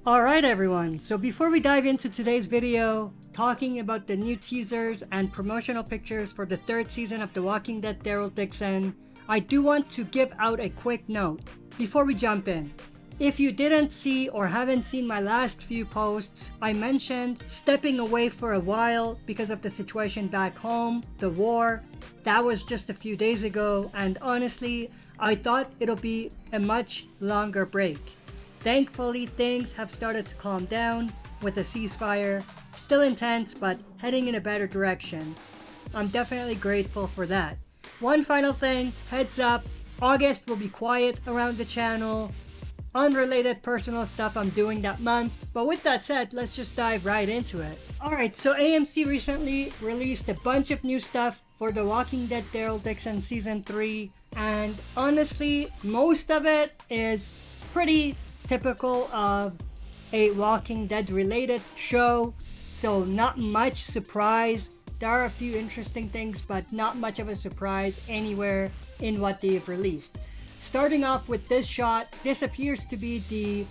Alright everyone, so before we dive into today's video, talking about the new teasers and promotional pictures for the third season of The Walking Dead Daryl Dixon, I do want to give out a quick note before we jump in. If you didn't see or haven't seen my last few posts, I mentioned stepping away for a while because of the situation back home, the war. That was just a few days ago, and honestly, I thought it'll be a much longer break. Thankfully, things have started to calm down with a ceasefire, still intense but heading in a better direction. I'm definitely grateful for that. One final thing, heads up, August will be quiet around the channel. Unrelated personal stuff I'm doing that month, but with that said, let's just dive right into it. Alright, so AMC recently released a bunch of new stuff for The Walking Dead Daryl Dixon Season 3, and honestly, most of it is pretty typical of a Walking Dead related show, so not much surprise. There are a few interesting things, but not much of a surprise anywhere in what they've released. Starting off with this shot, this appears to be the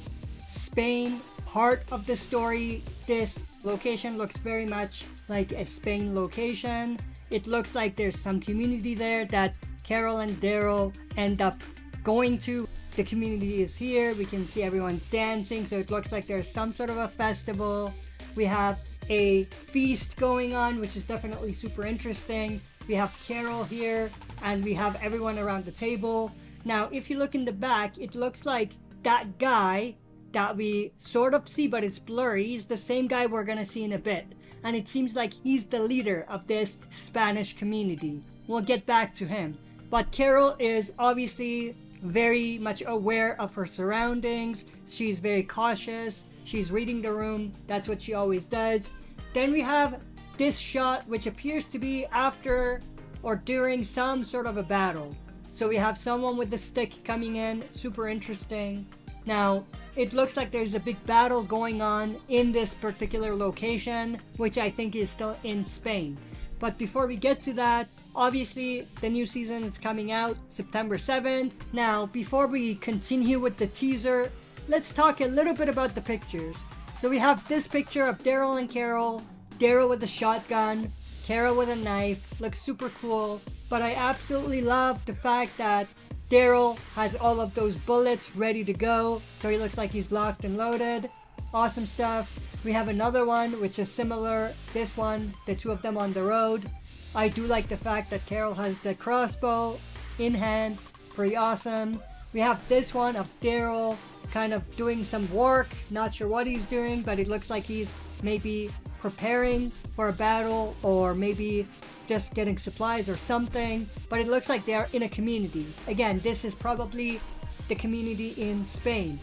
Spain part of the story. This location looks very much like a Spain location. It looks like there's some community there that Carol and Daryl end up going to. The community is here. We can see everyone's dancing, so it looks like there's some sort of a festival. We have a feast going on, which is definitely super interesting. We have Carol here, and we have everyone around the table. Now, if you look in the back, it looks like that guy that we sort of see, but it's blurry. He's the same guy we're gonna see in a bit. And it seems like he's the leader of this Spanish community. We'll get back to him. But Carol is obviously very much aware of her surroundings. She's very cautious. She's reading the room. That's what she always does. Then we have this shot, which appears to be after or during some sort of a battle. So we have someone with a stick coming in, super interesting. Now, it looks like there's a big battle going on in this particular location, which I think is still in Spain. But before we get to that, obviously the new season is coming out September 7th. Now, before we continue with the teaser, let's talk a little bit about the pictures. So we have this picture of Daryl and Carol, Daryl with a shotgun, Carol with a knife, looks super cool. But I absolutely love the fact that Daryl has all of those bullets ready to go, so he looks like he's locked and loaded. Awesome stuff. We have another one which is similar. This one, the two of them on the road. I do like the fact that Carol has the crossbow in hand. Pretty awesome. We have this one of Daryl kind of doing some work. Not sure what he's doing, but it looks like he's maybe preparing for a battle, or maybe just getting supplies or something. But it looks like they are in a community. Again, this is probably the community in Spain.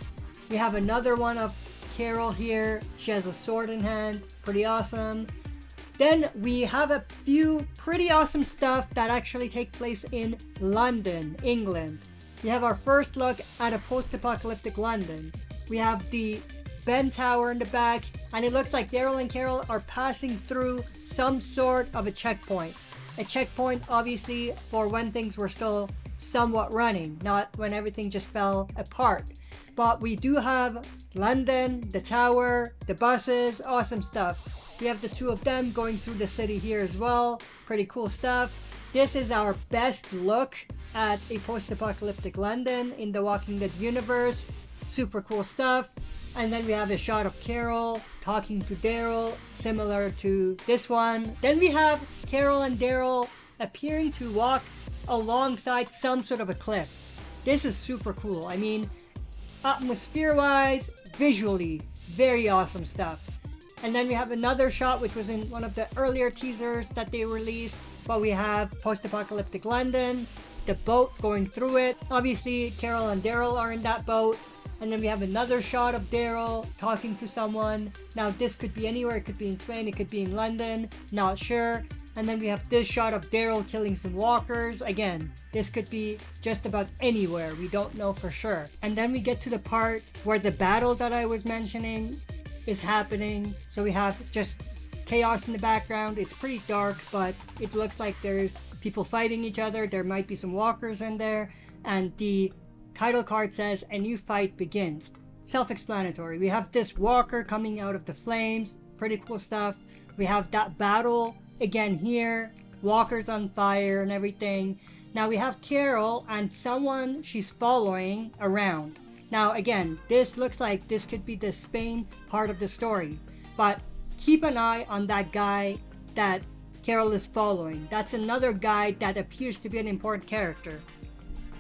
We have another one of Carol here. She has a sword in hand. Pretty awesome. Then we have a few pretty awesome stuff that actually take place in London, England. We have our first look at a post-apocalyptic London. We have the Ben Tower in the back, and it looks like Daryl and Carol are passing through some sort of a checkpoint. A checkpoint, obviously, for when things were still somewhat running, not when everything just fell apart. But we do have London, the tower, the buses, awesome stuff. We have the two of them going through the city here as well. Pretty cool stuff. This is our best look at a post-apocalyptic London in the Walking Dead universe. Super cool stuff. And then we have a shot of Carol talking to Daryl, similar to this one. Then we have Carol and Daryl appearing to walk alongside some sort of a cliff. This is super cool. I mean, atmosphere-wise, visually, very awesome stuff. And then we have another shot which was in one of the earlier teasers that they released. But we have post-apocalyptic London, the boat going through it. Obviously, Carol and Daryl are in that boat. And then we have another shot of Daryl talking to someone. Now, this could be anywhere. It could be in Spain. It could be in London. Not sure. And then we have this shot of Daryl killing some walkers. Again, this could be just about anywhere. We don't know for sure. And then we get to the part where the battle that I was mentioning is happening. So we have just chaos in the background. It's pretty dark, but it looks like there's people fighting each other. There might be some walkers in there. And the title card says, "A new fight begins." self-explanatory. We have this walker coming out of the flames, pretty cool stuff. We have that battle again here, walkers on fire and everything. Now we have Carol and someone she's following around. Now again, this looks like this could be the Spain part of the story, but keep an eye on that guy that Carol is following. That's another guy that appears to be an important character.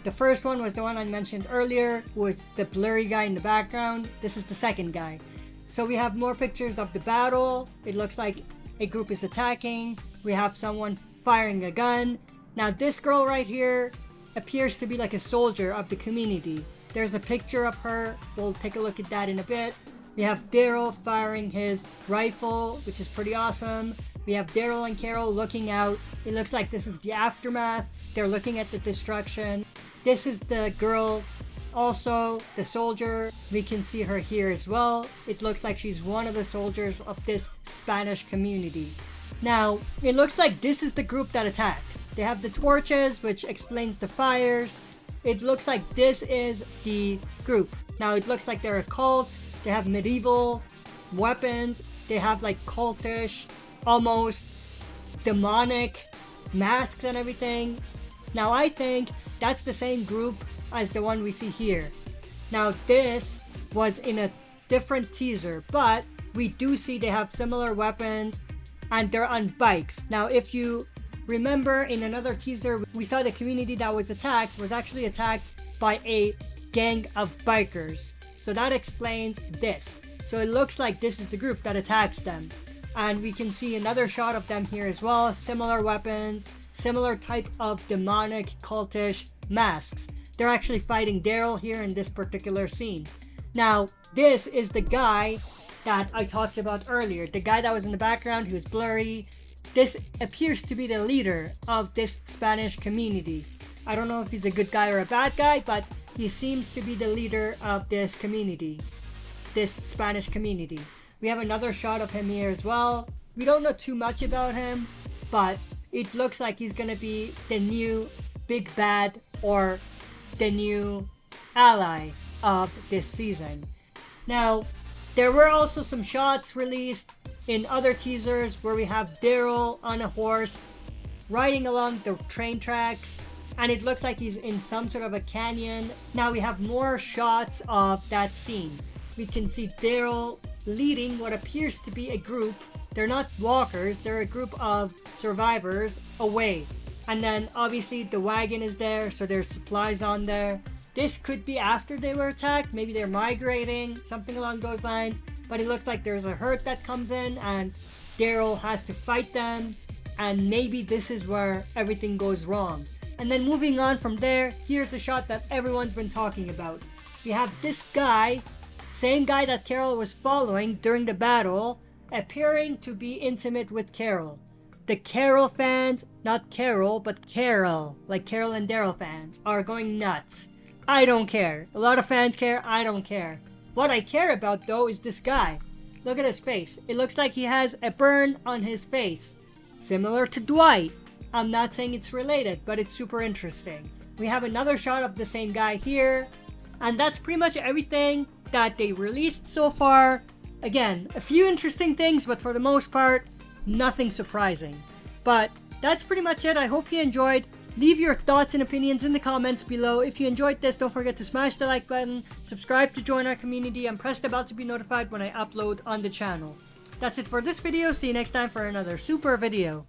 The first one was the one I mentioned earlier, who was the blurry guy in the background. This is the second guy. So we have more pictures of the battle. It looks like a group is attacking. We have someone firing a gun. Now this girl right here appears to be like a soldier of the community. There's a picture of her. We'll take a look at that in a bit. We have Daryl firing his rifle, which is pretty awesome. We have Daryl and Carol looking out. It looks like this is the aftermath. They're looking at the destruction. This is the girl, also the soldier. We can see her here as well. It looks like she's one of the soldiers of this Spanish community. Now, it looks like this is the group that attacks. They have the torches, which explains the fires. It looks like this is the group. Now, it looks like they're a cult. They have medieval weapons. They have like cultish, almost demonic masks and everything. Now, I think that's the same group as the one we see here. Now, this was in a different teaser, but we do see they have similar weapons and they're on bikes. Now, if you remember in another teaser, we saw the community that was attacked was actually attacked by a gang of bikers. So that explains this. So it looks like this is the group that attacks them. And we can see another shot of them here as well. Similar weapons, similar type of demonic cultish masks. They're actually fighting Daryl here in this particular scene. Now, this is the guy that I talked about earlier. The guy that was in the background, who was blurry. This appears to be the leader of this Spanish community. I don't know if he's a good guy or a bad guy, but he seems to be the leader of this community, this Spanish community. We have another shot of him here as well. We don't know too much about him, but it looks like he's gonna be the new big bad or the new ally of this season. Now, there were also some shots released in other teasers where we have Daryl on a horse riding along the train tracks, and it looks like he's in some sort of a canyon. Now we have more shots of that scene. We can see Daryl leading what appears to be a group. They're not walkers, they're a group of survivors away. And then obviously the wagon is there, so there's supplies on there. This could be after they were attacked, maybe they're migrating, something along those lines. But it looks like there's a herd that comes in and Daryl has to fight them. And maybe this is where everything goes wrong. And then moving on from there, here's a shot that everyone's been talking about. We have this guy, same guy that Carol was following during the battle, appearing to be intimate with Carol. The Carol fans, not Carol, but Carol, like Carol and Daryl fans, are going nuts. I don't care. A lot of fans care, I don't care. What I care about though is this guy. Look at his face. It looks like he has a burn on his face. Similar to Dwight. I'm not saying it's related, but it's super interesting. We have another shot of the same guy here. And that's pretty much everything that they released so far. Again, a few interesting things, but for the most part, nothing surprising. But that's pretty much it. I hope you enjoyed. Leave your thoughts and opinions in the comments below. If you enjoyed this, don't forget to smash the like button, subscribe to join our community, and press the bell to be notified when I upload on the channel. That's it for this video. See you next time for another super video.